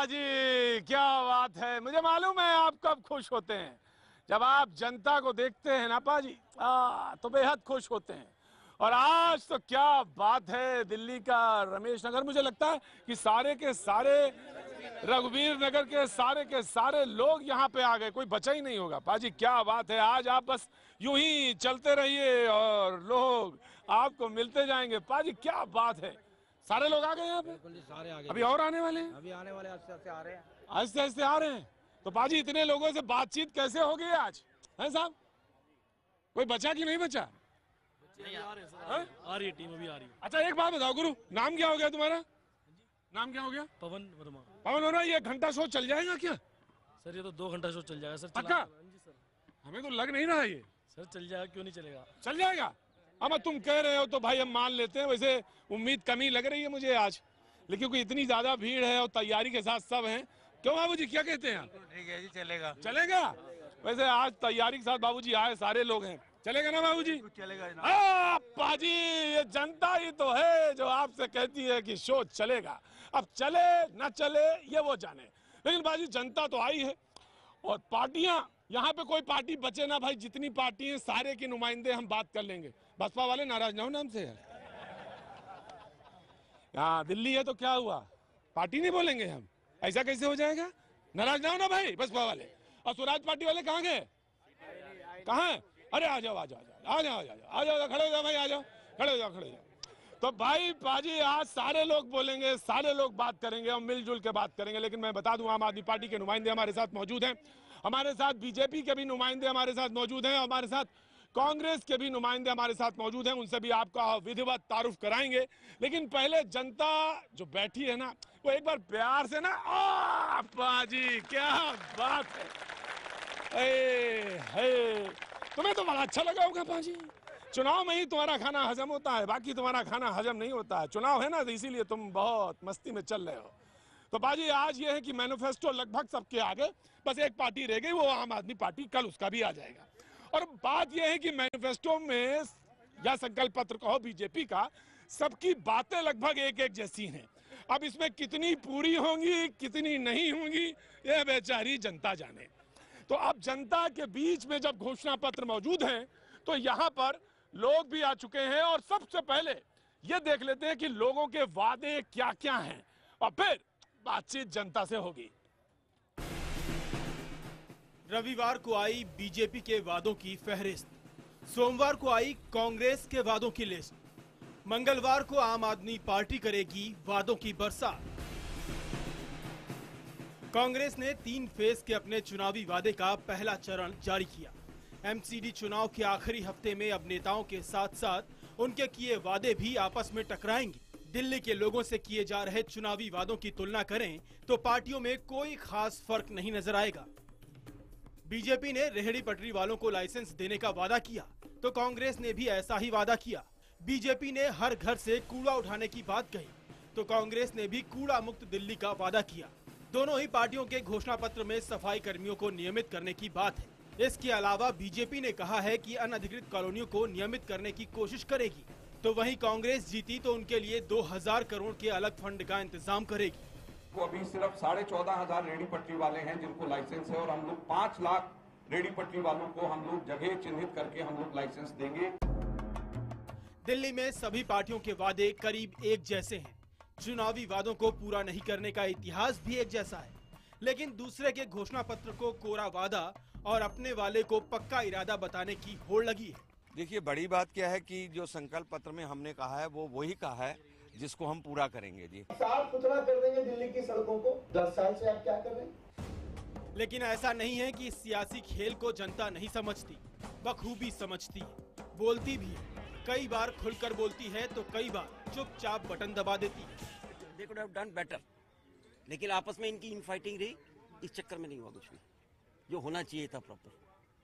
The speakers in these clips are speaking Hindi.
पाजी क्या बात है। मुझे मालूम है आप कब खुश होते हैं, जब आप जनता को देखते हैं ना पाजी, तो बेहद खुश होते हैं। और आज तो क्या बात है, दिल्ली का रमेश नगर, मुझे लगता है कि सारे के सारे रघुवीर नगर के सारे लोग यहाँ पे आ गए, कोई बचा ही नहीं होगा। पाजी क्या बात है, आज आप बस यूं ही चलते रहिए और लोग आपको मिलते जाएंगे। पाजी क्या बात है, सारे लोग आ गए यहाँ पे। बिल्कुल जी, सारे आ गए। अभी और आने वाले हैं? अभी आने वाले आस्ते आस्ते आ रहे हैं। आस्ते आस्ते आ रहे हैं। तो पाजी इतने लोगों से बातचीत कैसे हो गई आज, है साहब? कोई बचा कि नहीं बचा? आ रही है टीम, अभी आ रही है। अच्छा एक बात बताओ गुरु, नाम क्या हो गया तुम्हारा? नाम क्या हो गया? पवन वर्मा। पवन वर्मा। ये घंटा शो चल जाएगा क्या? सर ये तो 2 घंटा शो चल जाएगा सर। पक्का? जी सर। हमें तो लग नहीं रहा ये सर चल जाएगा, क्यों नहीं चलेगा? चल जाएगा। अब तुम कह रहे हो तो भाई हम मान लेते हैं। वैसे उम्मीद कमी लग रही है मुझे आज, लेकिन क्योंकि इतनी ज्यादा भीड़ है और तैयारी के साथ सब हैं। क्यों बाबूजी, क्या कहते हैं? ठीक है जी, चलेगा। चलेगा। वैसे आज तैयारी के साथ बाबूजी आए, सारे लोग हैं, चलेगा ना बाबूजी? चलेगा ना। पाजी ये जनता ही तो है जो आपसे कहती है कि शो चलेगा। अब चले ना चले ये वो जाने, लेकिन बाजी जनता तो आई है। और पार्टियां, यहाँ पे कोई पार्टी बचे ना भाई, जितनी पार्टी है सारे के नुमाइंदे हम बात कर लेंगे। बसपा वाले नाराज ना हो नाम से है। यहाँ दिल्ली है तो क्या हुआ, पार्टी नहीं बोलेंगे हम? ऐसा कैसे हो जाएगा? नाराज ना हो ना भाई बसपा वाले। और स्वराज पार्टी वाले कहाँ गए? कहाँ है? अरे आ जाओ आ जाओ आ जाओ आ जाओ आ जाओ, खड़े हो जाओ भाई, आ जाओ, खड़े हो जाओ, खड़े हो जाओ। तो भाई पाजी आज सारे लोग बोलेंगे, सारे लोग बात करेंगे और मिलजुल के बात करेंगे। लेकिन मैं बता दूं, आम आदमी पार्टी के नुमाइंदे हमारे साथ मौजूद हैं, हमारे साथ बीजेपी के भी नुमाइंदे हमारे साथ मौजूद हैं, हमारे साथ कांग्रेस के भी नुमाइंदे हमारे साथ मौजूद हैं। उनसे भी आपका विधिवत तारुफ कराएंगे। लेकिन पहले जनता जो बैठी है ना, वो एक बार प्यार से ना, पाजी क्या बात है। तुम्हें तो बड़ा अच्छा लगा होगा पाजी। चुनाव में ही तुम्हारा खाना हजम होता है, बाकी तुम्हारा खाना हजम नहीं होता है। चुनाव है ना, तो इसीलिए तुम बहुत मस्ती में चल रहे हो। तो बाजी आज ये है कि मैनिफेस्टो लगभग सबके आगे, बस एक पार्टी रह गई, वो आम आदमी पार्टी, कल उसका भी आ जाएगा। और बात यह है कि मैनिफेस्टो में या संकल्प पत्र कहो बीजेपी का, सबकी बातें लगभग एक एक जैसी हैं। अब इसमें कितनी पूरी होंगी कितनी नहीं होंगी ये बेचारी जनता जाने। तो अब जनता के बीच में जब घोषणा पत्र मौजूद हैं तो यहाँ पर लोग भी आ चुके हैं। और सबसे पहले ये देख लेते हैं कि लोगों के वादे क्या क्या हैं और फिर बातचीत जनता से होगी। रविवार को आई बीजेपी के वादों की फहरिस्त, सोमवार को आई कांग्रेस के वादों की लिस्ट, मंगलवार को आम आदमी पार्टी करेगी वादों की बरसात। कांग्रेस ने 3 फेज के अपने चुनावी वादे का पहला चरण जारी किया। एमसीडी चुनाव के आखिरी हफ्ते में अब नेताओं के साथ साथ उनके किए वादे भी आपस में टकराएंगे। दिल्ली के लोगों से किए जा रहे चुनावी वादों की तुलना करें तो पार्टियों में कोई खास फर्क नहीं नजर आएगा। बीजेपी ने रेहड़ी पटरी वालों को लाइसेंस देने का वादा किया तो कांग्रेस ने भी ऐसा ही वादा किया। बीजेपी ने हर घर से कूड़ा उठाने की बात कही तो कांग्रेस ने भी कूड़ा मुक्त दिल्ली का वादा किया। दोनों ही पार्टियों के घोषणा पत्र में सफाई कर्मियों को नियमित करने की बात है। इसके अलावा बीजेपी ने कहा है कि अनधिकृत कॉलोनियों को नियमित करने की कोशिश करेगी, तो वहीं कांग्रेस जीती तो उनके लिए 2000 करोड़ के अलग फंड का इंतजाम करेगी। तो अभी सिर्फ 14,500 रेहड़ी पटरी वाले हैं जिनको लाइसेंस है और हम लोग 5 लाख रेहड़ी पटरी वालों को हम लोग जगह चिन्हित करके हम लोग लाइसेंस देंगे। दिल्ली में सभी पार्टियों के वादे करीब एक जैसे हैं। चुनावी वादों को पूरा नहीं करने का इतिहास भी एक जैसा है, लेकिन दूसरे के घोषणा पत्र को कोरा वादा और अपने वाले को पक्का इरादा बताने की होड़ लगी है। देखिए बड़ी बात क्या है कि जो संकल्प पत्र में हमने कहा है वो वही कहा है जिसको हम पूरा करेंगे जी। साफ सुथरा कर देंगे दिल्ली की सड़कों को। 10 साल से आप क्या कर रहे हैं? लेकिन ऐसा नहीं है कि सियासी खेल को जनता नहीं समझती, बखूबी समझती है, बोलती भी है। कई बार खुलकर बोलती है तो कई बार चुपचाप बटन दबा देती है। They could have done better, लेकिन आपस में इनकी इनफाइटिंग रही, इस चक्कर में नहीं हुआ कुछ भी जो होना चाहिए था प्रॉपर।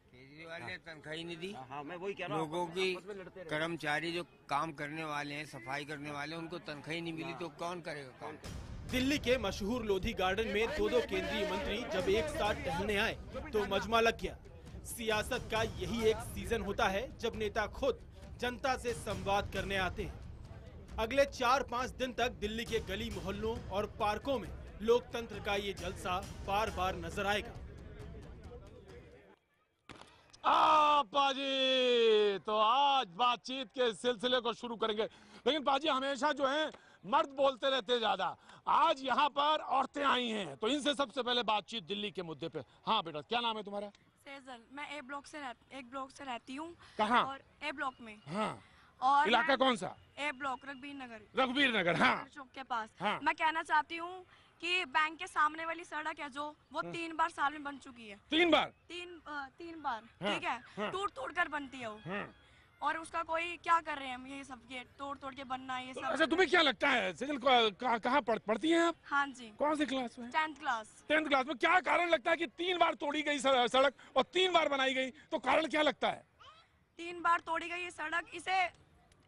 केजरीवाल ने तनख्वाह ही नहीं दी। हाँ मैं वही कह रहा हूँ, लोगों की कर्मचारी जो काम करने वाले हैं, सफाई करने वाले हैं, उनको तनख्वाह ही नहीं मिली तो कौन करेगा काम? दिल्ली के मशहूर लोधी गार्डन में 2 केंद्रीय मंत्री जब एक साथ टहलने आए तो मजमा लग गया। सियासत का यही एक सीजन होता है जब नेता खुद जनता से संवाद करने आते हैं। अगले 4-5 दिन तक दिल्ली के गली मोहल्लों और पार्कों में लोकतंत्र का ये जलसा बार बार नजर आएगा। पाजी, तो आज बातचीत के सिलसिले को शुरू करेंगे, लेकिन पाजी हमेशा जो है मर्द बोलते रहते ज्यादा, आज यहाँ पर औरतें आई हैं, तो इनसे सबसे पहले बातचीत दिल्ली के मुद्दे पे। हाँ बेटा, क्या नाम है तुम्हारा? सेजल। मैं एक ब्लॉक से रहती हूँ। कहाँ? और ए ब्लॉक में। हाँ। और इलाका कौन सा? ए ब्लॉक, रघुवीर नगर। रघुवीर नगर, हाँ। चौक के पास। हाँ। मैं कहना चाहती हूँ कि बैंक के सामने वाली सड़क है जो, वो 3 बार साल में बन चुकी है। 3 बार? 3 बार, हाँ। ठीक है। हाँ। टूट कर बनती है वो। हाँ। और उसका कोई क्या कर रहे हैं हम, ये सब ये तोड़ के बनना, ये सब। अच्छा, तुम्हें क्या लगता है सेजल, कहाँ पढ़ती हैं आप? हाँ जी। कौन सी क्लास में? 10th class. 10th क्लास में। क्या कारण लगता है कि 3 बार तोड़ी गई सड़क और 3 बार बनाई गई, तो कारण क्या लगता है? 3 बार तोड़ी गई ये सड़क,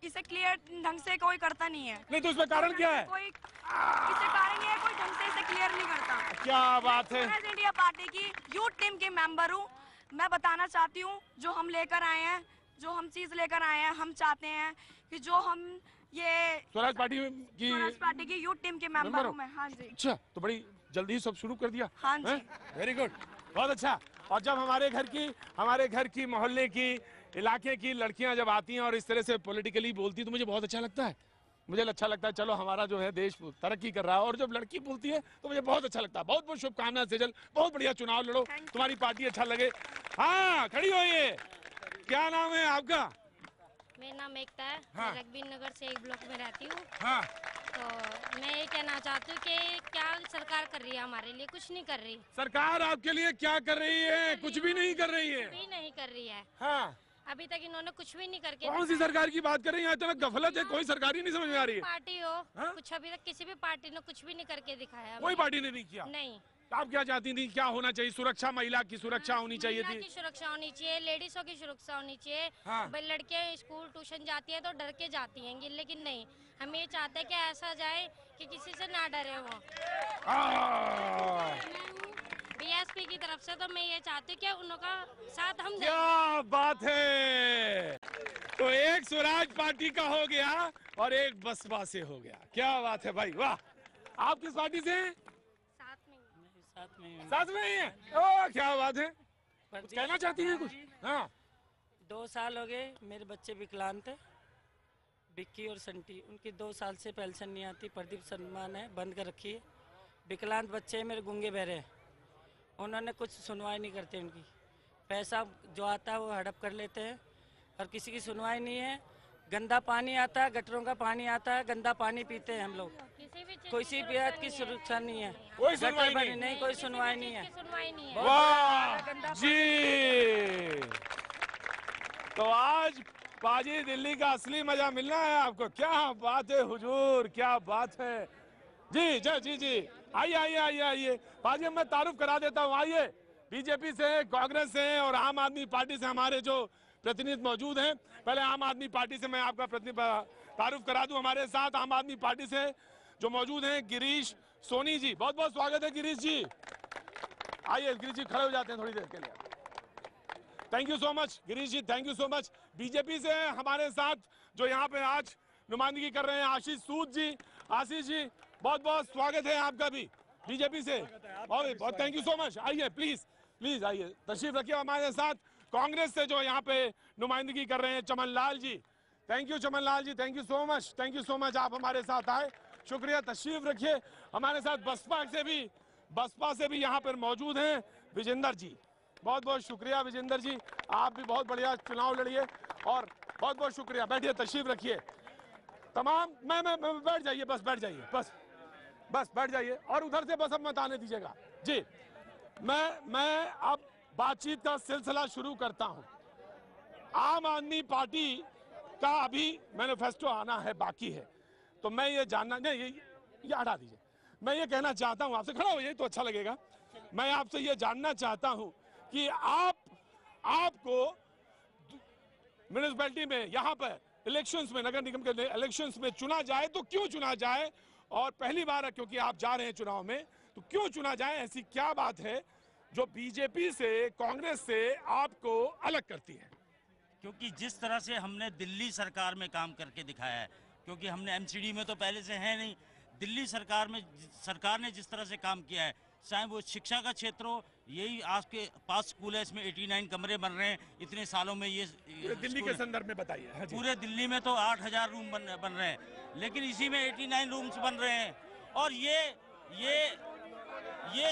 इसे क्लियर ढंग से कोई करता नहीं है। नहीं तो इसमें कारण क्या है? कोई इसे कारण ये है, कोई ढंग से इसे क्लियर नहीं करता। क्या बात है। मैं इंडिया पार्टी की यूथ टीम की मेंबर हूँ। मैं बताना चाहती हूँ, जो हम लेकर आए हैं, जो हम चीज लेकर आए हैं, हम चाहते हैं कि जो हम ये स्वराज पार्टी की यूथ टीम के मेंबर हूँ मैं। हाँ जी। अच्छा, तो बड़ी जल्दी सब शुरू कर दिया। हाँ जी। वेरी गुड, बहुत अच्छा। और जब हमारे घर की मोहल्ले की, इलाके की लड़कियां जब आती हैं और इस तरह से पॉलिटिकली बोलती हैं, तो मुझे बहुत अच्छा लगता है। मुझे अच्छा लगता है, चलो हमारा जो है देश तरक्की कर रहा है, और जब लड़की बोलती है तो मुझे बहुत अच्छा लगता है। बहुत बहुत शुभकामनाएं सेजल, बहुत बढ़िया चुनाव लड़ो, तुम्हारी पार्टी अच्छा लगे। हाँ, खड़ी होइए। क्या नाम है आपका? मेरा नाम एकता है। हाँ। मैं रघुवीर नगर से एक ब्लॉक में रहती हूँ। हाँ। तो मैं ये कहना चाहती हूँ कि क्या सरकार कर रही है हमारे लिए? कुछ नहीं कर रही। सरकार आपके लिए क्या कर रही है? कुछ भी नहीं कर रही है। कुछ भी नहीं कर रही है। हाँ। अभी तक इन्होंने कुछ भी नहीं करके। कौन सी सरकार की बात कर रही है? इतना गफलत है, कोई सरकार ही नहीं समझ में आ रही है। पार्टी हो, हाँ? कुछ अभी तक किसी भी पार्टी ने कुछ भी नहीं करके दिखाया। कोई पार्टी ने नहीं किया। नहीं। आप क्या चाहती थी, क्या होना चाहिए? सुरक्षा, महिला की सुरक्षा होनी चाहिए थी। महिला की सुरक्षा होनी चाहिए, लेडीजों की सुरक्षा होनी चाहिए। हाँ। लड़कियां स्कूल ट्यूशन जाती है तो डर के जाती हैं, लेकिन नहीं, हम ये चाहते हैं कि ऐसा जाए कि किसी से ना डरे वो। बीएसपी की तरफ से तो मैं ये चाहती हूँ कि उनका साथ हम दें। क्या बात है। तो एक स्वराज पार्टी का हो गया और एक बसपा से हो गया। क्या बात है भाई, वाह। आप किस पार्टी से हैं? साथ में ही है। ओ, क्या बात है। कुछ कहना चाहती हैं कुछ? हाँ। 2 साल हो गए, मेरे बच्चे विकलांग थे, विक्की और संटी। उनकी 2 साल से पेंशन नहीं आती। प्रदीप सम्मान है, बंद कर रखी है। विकलांग बच्चे मेरे गूंगे बहरे हैं, उन्होंने कुछ सुनवाई नहीं करते। उनकी पैसा जो आता है वो हड़प कर लेते हैं और किसी की सुनवाई नहीं है। गंदा पानी आता है, गटरों का पानी आता है, गंदा पानी पीते हैं हम लोग। किसी भी बात की सुरक्षा नहीं है, कोई सुनवाई नहीं। कोई सुनवाई नहीं है। वाह जी। तो आज पाजी दिल्ली का असली मजा मिलना है आपको। क्या बात है हुजूर, क्या बात है। जी जी जी, आइए पाजी, मैं तारुफ करा देता हूँ। आइए, बीजेपी से, कांग्रेस से और आम आदमी पार्टी से हमारे जो प्रतिनिधि मौजूद हैं। पहले आम आदमी पार्टी से मैं आपका प्रतिनिधि तारुफ करा दूं। हमारे साथ आम आदमी पार्टी से जो मौजूद हैं गिरीश सोनी जी, बहुत बहुत स्वागत है गिरीश जी। आइए गिरीश जी, खड़े हो जाते हैं थोड़ी देर के लिए। Thank you so much Girish ji, thank you so much. BJP से हमारे साथ जो यहाँ पे आज नुमाइंदगी कर रहे हैं आशीष सूद जी। आशीष जी, बहुत बहुत स्वागत है आपका भी बीजेपी से। बहुत थैंक यू सो मच। आइए प्लीज आइए, तशरीफ रखिए हमारे साथ। कांग्रेस से जो यहाँ पे नुमाइंदगी कर रहे हैं Chaman Lal ji. Thank you Chaman Lal ji, thank you so much, thank you so much, आप हमारे साथ आए, शुक्रिया, तशरीफ रखिए हमारे साथ। बसपा से भी यहाँ पर मौजूद हैं विजेंद्र जी। बहुत बहुत शुक्रिया विजेंद्र जी, आप भी बहुत बढ़िया चुनाव लड़िए और बहुत बहुत शुक्रिया। बैठिए, तशरीफ रखिए तमाम। मैं बैठ जाइए, बस बैठ जाइए, बस बैठ जाइए और उधर से बस अब मत आने दीजिएगा जी। मैं अब बातचीत का सिलसिला शुरू करता हूं। आम आदमी पार्टी का अभी मैनिफेस्टो आना है, बाकी है, तो मैं ये जानना नहीं, ये हटा दीजिए। मैं ये कहना चाहता हूं आपसे, खड़ा हो ये तो अच्छा लगेगा। मैं आपसे ये जानना चाहता हूं कि आपको म्युनिसिपैलिटी में, यहाँ पर इलेक्शंस में, नगर निगम के इलेक्शंस में चुना जाए तो क्यों चुना जाए? और पहली बार है क्योंकि आप जा रहे हैं चुनाव में, तो क्यों चुना जाए? ऐसी क्या बात है जो बीजेपी से, कांग्रेस से आपको अलग करती है? क्योंकि जिस तरह से हमने दिल्ली सरकार में काम करके दिखाया है, क्योंकि हमने एमसीडी में तो पहले से है नहीं, दिल्ली सरकार ने जिस तरह से काम किया है, चाहे वो शिक्षा का क्षेत्र हो, यही आपके पास स्कूल है, इसमें 89 कमरे बन रहे हैं इतने सालों में। ये दिल्ली के संदर्भ में बताइए। हाँ जी। पूरे दिल्ली में तो 8000 रूम बन रहे हैं, लेकिन इसी में 89 रूम्स बन रहे हैं। और ये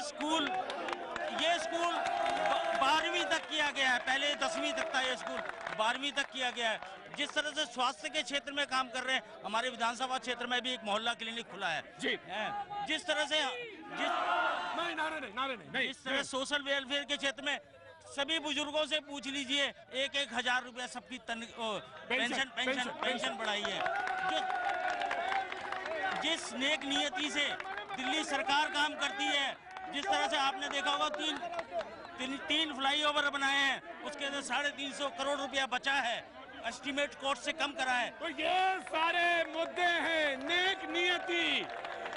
स्कूल 12वीं तक किया गया है, पहले 10वीं तक था ये स्कूल, 12वीं तक किया गया है। जिस तरह से स्वास्थ्य के क्षेत्र में काम कर रहे हैं, हमारे विधानसभा क्षेत्र में भी एक मोहल्ला क्लिनिक खुला है जी। जिस तरह से नारे नहीं। जिस तरह सोशल वेलफेयर के क्षेत्र में सभी बुजुर्गों से पूछ लीजिए, 1-1 हजार रुपया सबकी पेंशन बढ़ाई है। जिस नेक नियति से दिल्ली सरकार काम करती है, जिस तरह से आपने देखा होगा तीन फ्लाईओवर बनाए हैं, उसके अंदर 350 करोड़ रुपया बचा है, एस्टीमेट कॉस्ट से कम करा है। तो ये सारे मुद्दे हैं नेक नियति।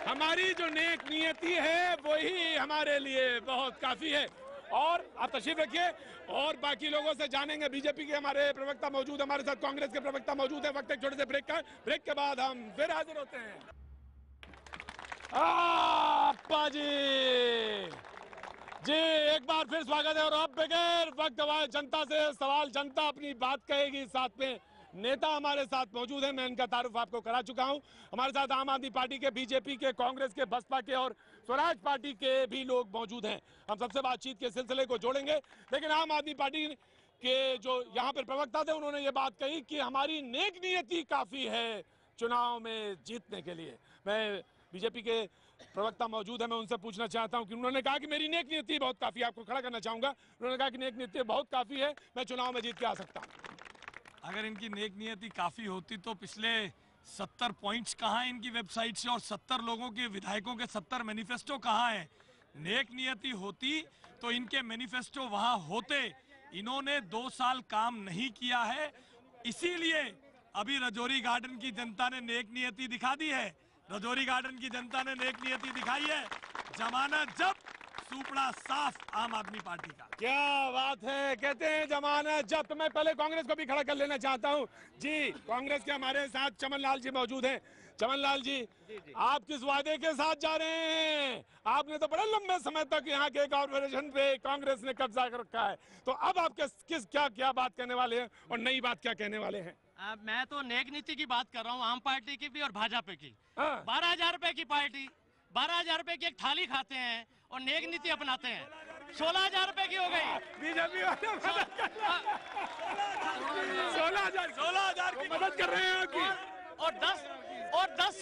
हमारी जो नेक नियति है वही हमारे लिए बहुत काफी है। और आप तशरीफ रखिए और बाकी लोगों से जानेंगे। बीजेपी के हमारे प्रवक्ता मौजूद, हमारे साथ कांग्रेस के प्रवक्ता मौजूद है। वक्त एक छोटे से ब्रेक के बाद हम फिर हाजिर होते हैं। अप्पा जी एक बार फिर स्वागत है। और अब बगैर वक्त गवाए जनता से सवाल, जनता अपनी बात कहेगी। साथ में नेता हमारे साथ मौजूद हैं, मैं इनका तारुफ आपको करा चुका हूं। हमारे साथ आम आदमी पार्टी के, बीजेपी के, कांग्रेस के, बसपा के और स्वराज पार्टी के भी लोग मौजूद हैं। हम सबसे बातचीत के सिलसिले को जोड़ेंगे, लेकिन आम आदमी पार्टी के जो यहाँ पर प्रवक्ता थे उन्होंने ये बात कही कि हमारी नेक नियति काफी है चुनाव में जीतने के लिए। मैं बीजेपी के प्रवक्ता मौजूद है, मैं उनसे पूछना चाहता हूं कि उन्होंने कहा कि मेरी नेक नीति बहुत काफी है। आपको खड़ा करना चाहूंगा। उन्होंने कहा कि नेक नीति बहुत काफी है, मैं चुनाव में जीत के आ सकता हूं। अगर इनकी नेक नीति काफी होती तो पिछले 70 पॉइंट्स कहाँ हैं इनकी वेबसाइट से, और 70 लोगों के विधायकों के 70 मैनिफेस्टो कहाँ हैं? नेक नीति होती तो इनके मैनिफेस्टो वहां होते। इन्होंने 2 साल काम नहीं किया है, इसीलिए अभी रजौरी गार्डन की जनता ने नेक नीति दिखा दी है। रजौरी गार्डन की जनता ने नेक नीति दिखाई है। जमानत जब, सुपड़ा साफ आम आदमी पार्टी का। क्या बात है, कहते हैं जमानत जब। तो मैं पहले कांग्रेस को भी खड़ा कर लेना चाहता हूं जी। कांग्रेस के हमारे साथ चमन लाल जी मौजूद हैं। चमन लाल जी, आप किस वादे के साथ जा रहे हैं? आपने तो बड़े लंबे समय तक यहाँ के कॉर्पोरेशन पे कांग्रेस ने कब्जा कर रखा है, तो अब आप किस क्या बात कहने वाले हैं और नई बात क्या कहने वाले हैं? मैं तो नेक नीति की बात कर रहा हूँ, आम पार्टी की भी और भाजपा की। 12,000 रुपए की पार्टी 12,000 रुपए की एक थाली खाते हैं और नेक नीति अपनाते हैं। 16,000 रुपए की हो गई बीजेपी वाले 16,000 की मदद कर रहे हैं आपकी। और 10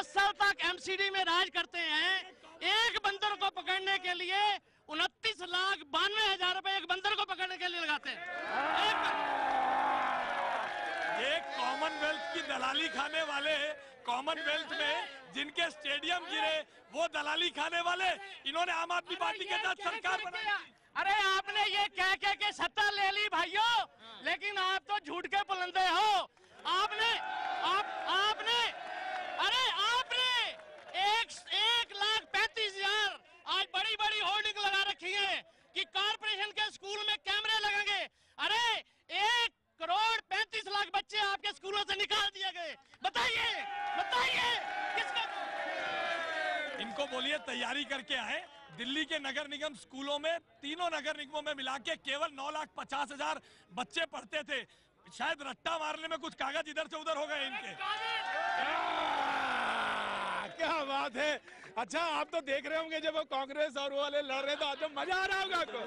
साल तक एमसीडी में राज करते हैं। एक बंदर को पकड़ने के लिए 29,92,000 रुपए एक बंदर को पकड़ने के लिए लगाते हैं। ये कॉमनवेल्थ की दलाली खाने वाले, कॉमनवेल्थ में जिनके स्टेडियम गिरे वो दलाली खाने वाले, इन्होंने आम आदमी पार्टी के साथ सरकार बनाई। अरे आपने ये कह के सत्ता ले ली भाइयों, लेकिन आप तो झूठ के बुलंदे हो। आपने 1,35,000 आज बड़ी होर्डिंग लगा रखी है कि कॉर्पोरेशन के स्कूल में कैमरे लगेंगे। अरे 1,35,00,000 बच्चे आपके स्कूलों से निकाल दिए गए। बताइए किसका? इनको बोलिए तैयारी करके आए। दिल्ली के नगर निगम स्कूलों में, तीनों नगर निगमों में मिला के केवल 9,50,000 बच्चे पढ़ते थे। शायद रट्टा मारने में कुछ कागज इधर से उधर हो गए इनके। क्या बात है। अच्छा, आप तो देख रहे होंगे जब वो कांग्रेस और वो वाले लड़ रहे तो आज तो मजा आ रहा होगा आपको।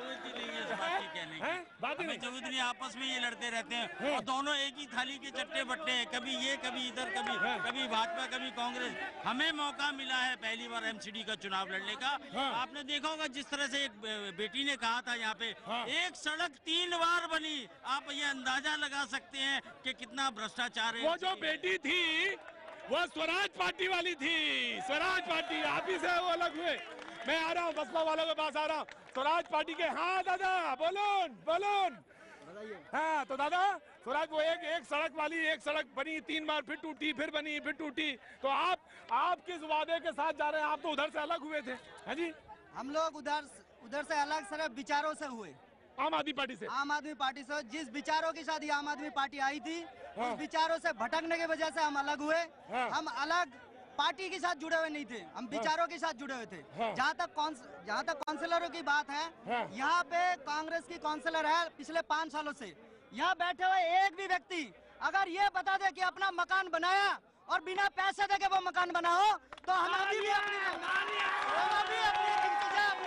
बात नहीं, आपस में ये लड़ते रहते हैं और दोनों एक ही थाली के चट्टे बट्टे हैं, कभी ये कभी इधर, कभी भाजपा कभी कांग्रेस। हमें मौका मिला है पहली बार एमसीडी का चुनाव लड़ने का। आपने देखा होगा जिस तरह से एक बेटी ने कहा था यहाँ पे, एक सड़क 3 बार बनी। आप ये अंदाजा लगा सकते हैं कि कितना भ्रष्टाचार है। वो जो बेटी थी वो स्वराज पार्टी वाली थी। स्वराज पार्टी आप ही से वो अलग हुए। मैं आ रहा हूँ बसपा वालों के पास आ रहा हूँ। स्वराज पार्टी के, हाँ दादा बोलून। हाँ तो दादा, स्वराज वो एक सड़क वाली, एक सड़क बनी 3 बार, फिर टूटी, फिर बनी, फिर टूटी। तो आप किस वादे के साथ जा रहे हैं? आप तो उधर से अलग हुए थे। हाँ जी, हम लोग उधर से अलग सिर्फ विचारों से हुए। आम आदमी पार्टी से? आम आदमी पार्टी से। जिस विचारों के साथ ये आम आदमी पार्टी आई थी, उस विचारों से भटकने की वजह से हम अलग हुए। हम अलग पार्टी के साथ जुड़े हुए नहीं थे, हम विचारों के साथ जुड़े हुए थे। जहाँ तक काउंसलरों की बात है, यहाँ पे कांग्रेस की काउंसलर है पिछले 5 सालों से। यहाँ बैठे हुए एक भी व्यक्ति अगर ये बता दे कि अपना मकान बनाया और बिना पैसे दे के वो मकान बना हो, तो हम अभी भी अपनी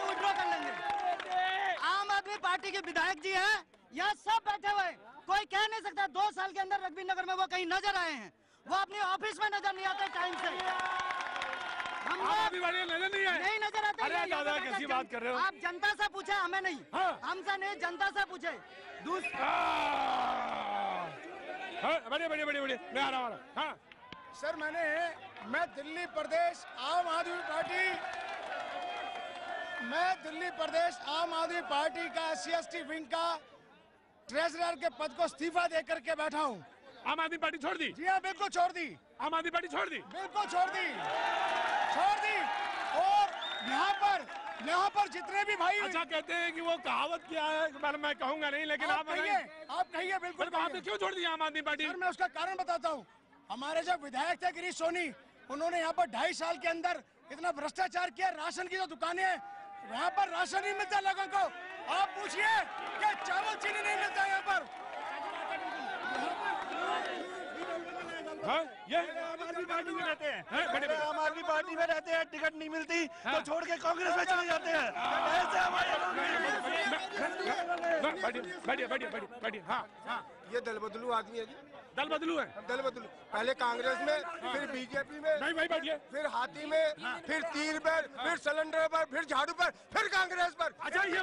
विड्रॉ कर लेंगे। आम आदमी पार्टी के विधायक जी हैं, यहाँ सब बैठे हुए, कोई कह नहीं सकता 2 साल के अंदर रघुवीर नगर में वो कहीं नजर आए हैं। वो अपनी ऑफिस में नजर नहीं आते टाइम से। हम नहीं नजर आते। अरे दादा कैसी बात कर रहे हो आप? जनता से पूछे, हमें नहीं। हमसे नहीं, जनता से पूछे। बढ़िया मैं आ रहा हूँ। हाँ सर, मैं दिल्ली प्रदेश आम आदमी पार्टी का SC/ST विंग का ट्रेजरर के पद को इस्तीफा दे करके बैठा हूँ। आम आदमी पार्टी छोड़ दी? जी हाँ, बिल्कुल छोड़ दी। आम आदमी पार्टी छोड़ दी? बिल्कुल छोड़ दी। और यहाँ पर जितने भी भाई, अच्छा कहते हैं कि वो कहावत क्या है, मैं कहूँगा नहीं, लेकिन आप कहिए बिल्कुल। वहाँ पे क्यों छोड़ दिया आम आदमी पार्टी? सर, मैं उसका कारण बताता हूँ। हमारे जो विधायक थे गिरीश सोनी, उन्होंने यहाँ पर 2.5 साल के अंदर इतना भ्रष्टाचार किया। राशन की जो दुकानें हैं, वहाँ पर राशन नहीं मिलता लोगों को। आप पूछिए कि चावल चीनी नहीं मिलता यहाँ पर। ये आम आदमी पार्टी में रहते हैं, आम आदमी पार्टी में रहते हैं, टिकट नहीं मिलती तो छोड़ के कांग्रेस में चले जाते हैं। बढ़िया। हाँ, ये दल बदलू आदमी है जी। दल बदलू है? दल बदलू, पहले कांग्रेस में, फिर बीजेपी में, नहीं भाई बैठिए, फिर हाथी में, फिर तीर पर, फिर सिलेंडर पर, फिर झाड़ू पर, फिर कांग्रेस पर। अच्छा ये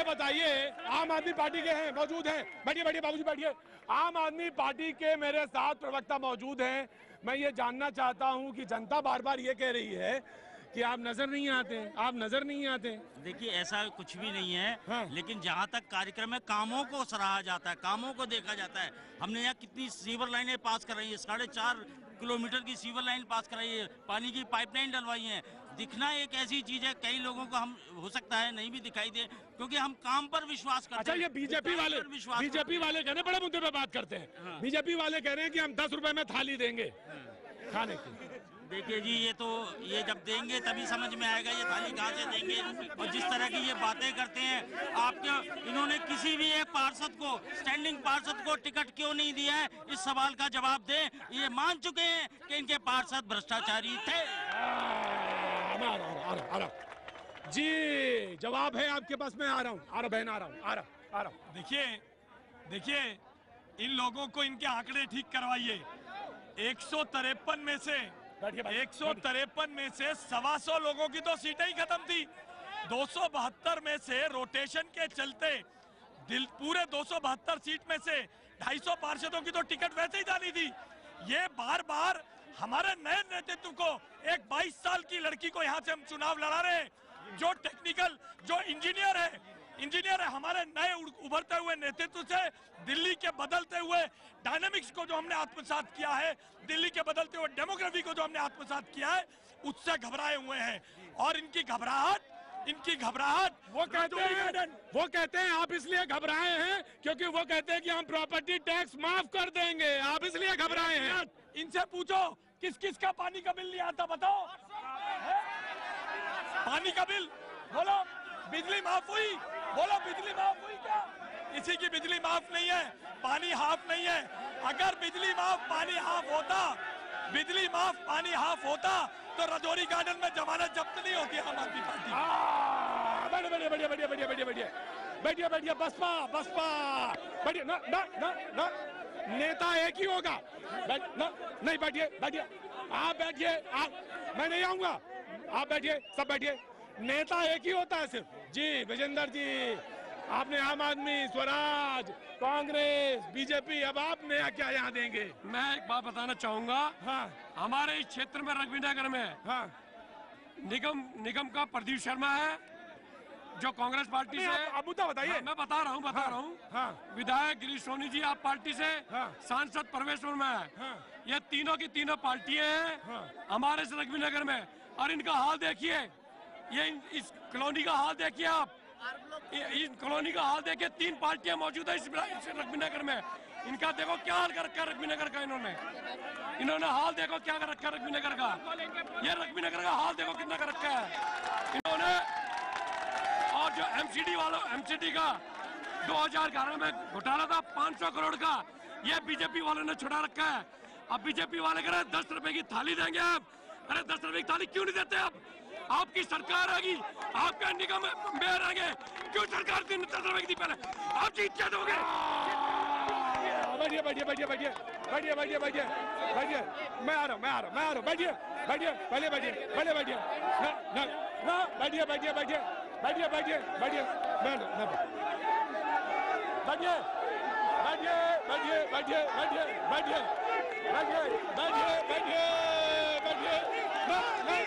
बताइए आम आदमी पार्टी के हैं, मौजूद हैं? बैठिए बाबूजी बैठिए। आम आदमी पार्टी के मेरे साथ प्रवक्ता मौजूद हैं। मैं ये जानना चाहता हूं कि जनता बार बार ये कह रही है कि आप नजर नहीं आते। देखिए ऐसा कुछ भी नहीं है। लेकिन जहाँ तक कार्यक्रम है, कामों को सराहा जाता है, कामों को देखा जाता है। हमने यहाँ कितनी सीवर लाइनें पास कराई है, 4.5 किलोमीटर की सीवर लाइन पास कराई है, पानी की पाइपलाइन डलवाई है। दिखना एक ऐसी चीज है, कई लोगों को हम हो सकता है नहीं भी दिखाई दे, क्योंकि हम काम पर विश्वास करते हैं। अच्छा, ये बीजेपी वाले कहने बड़े मुद्दे पे बात करते हैं। बीजेपी वाले कह रहे हैं कि हम 10 रुपए में थाली देंगे खाने की। देखिए जी, ये जब देंगे तभी समझ में आएगा ये थाली कहाँ से देंगे। और जिस तरह की ये बातें करते हैं, आपके इन्होंने किसी भी एक पार्षद को, स्टैंडिंग पार्षद को टिकट क्यों नहीं दिया है, इस सवाल का जवाब दें। ये मान चुके हैं कि इनके पार्षद भ्रष्टाचारी थे। जी जवाब है आपके पास, मैं आ रहा हूँ। देखिए इन लोगों को इनके आंकड़े ठीक करवाइए। 153 में से 125 लोगों की तो सीटें ही खत्म थी। 272 में से रोटेशन के चलते पूरे 272 सीट में से 250 पार्षदों की तो टिकट वैसे ही जानी थी। ये बार बार हमारे नए नेतृत्व को, एक 22 साल की लड़की को यहाँ से हम चुनाव लड़ा रहे हैं, जो टेक्निकल, जो इंजीनियर है, हमारे नए उभरते हुए नेतृत्व से दिल्ली के बदलते हुए डायनामिक्स को जो हमने आत्मसात किया है, दिल्ली के बदलते हुए डेमोग्राफी को जो हमने आत्मसात किया है, उससे घबराए हुए हैं। और इनकी घबराहट वो कहते हैं आप इसलिए घबराए हैं क्योंकि वो कहते हैं कि हम प्रॉपर्टी टैक्स माफ कर देंगे, आप इसलिए घबराए हैं। इनसे पूछो किस किस का पानी का बिल नहीं आता, बताओ। पानी का बिल बोलो, बिजली माफ हुई, बोलो बिजली माफ हुई क्या? किसी की बिजली माफ नहीं है, पानी हाफ नहीं है। अगर बिजली माफ पानी हाफ होता तो रजौरी गार्डन में जमानत जब्त नहीं होती आम आदमी पार्टी। बढ़िया बसपा बढ़िया ना नेता एक ही होगा। नहीं बैठिए आप बैठिए, मैं नहीं आऊंगा, आप बैठिए, सब बैठिए। नेता एक ही होता है सिर्फ। जी विजेंद्र जी, आपने आम आदमी, स्वराज, कांग्रेस, बीजेपी, अब आप नया क्या यहाँ देंगे? मैं एक बात बताना चाहूंगा। हमारे इस क्षेत्र में रघुवीर नगर में निगम का प्रदीप शर्मा है, जो कांग्रेस पार्टी से। आप मुद्दा बताइए। मैं बता रहा हूँ। विधायक गिरीश सोनी जी आप पार्टी से, सांसद परवेश वर्मा है। ये तीनों की तीनों पार्टियां हैं हमारे रघुवीर नगर में। और इनका हाल देखिए, ये इस कॉलोनी का हाल देखिए आप। इस कॉलोनी का हाल देखे, 3 पार्टियां मौजूद है इस रग्बी नगर में। इनका देखो क्या हाल कर रखा है रग्बी नगर का। इन्होंने हाल देखो क्या कर रखा है रग्बी नगर का। ये रग्बी नगर का हाल देखो कितना कर रखा है इन्होंने। और जो एमसीडी का 2011 में घोटाला था 500 करोड़ का, ये बीजेपी वालों ने छुड़ा रखा है। अब बीजेपी वाले कह रहे हैं 10 रुपए की थाली देंगे आप। अरे 10 रुपए की थाली क्यों नहीं देते आप? आपकी सरकार आएगी, आपका निगम मेयर आएंगे, क्यों सरकार 10 रुपए की थी पहले? आप जीत क्या दोगे? बैठिए बैठिए बैठिए बैठिए बैठिए बैठिए बैठिए बैठिए, मैं आ रहा हूँ बैठिए बैठिए पहले बैठिए पहले बैठिए ना बैठिए बैठिए बैठिए बैठिए बैठिए बैठिए बैठिए बैठिए बैठिए बैठिए बैठिए बैठिए बैठिए बैठिए बैठिए बैठिए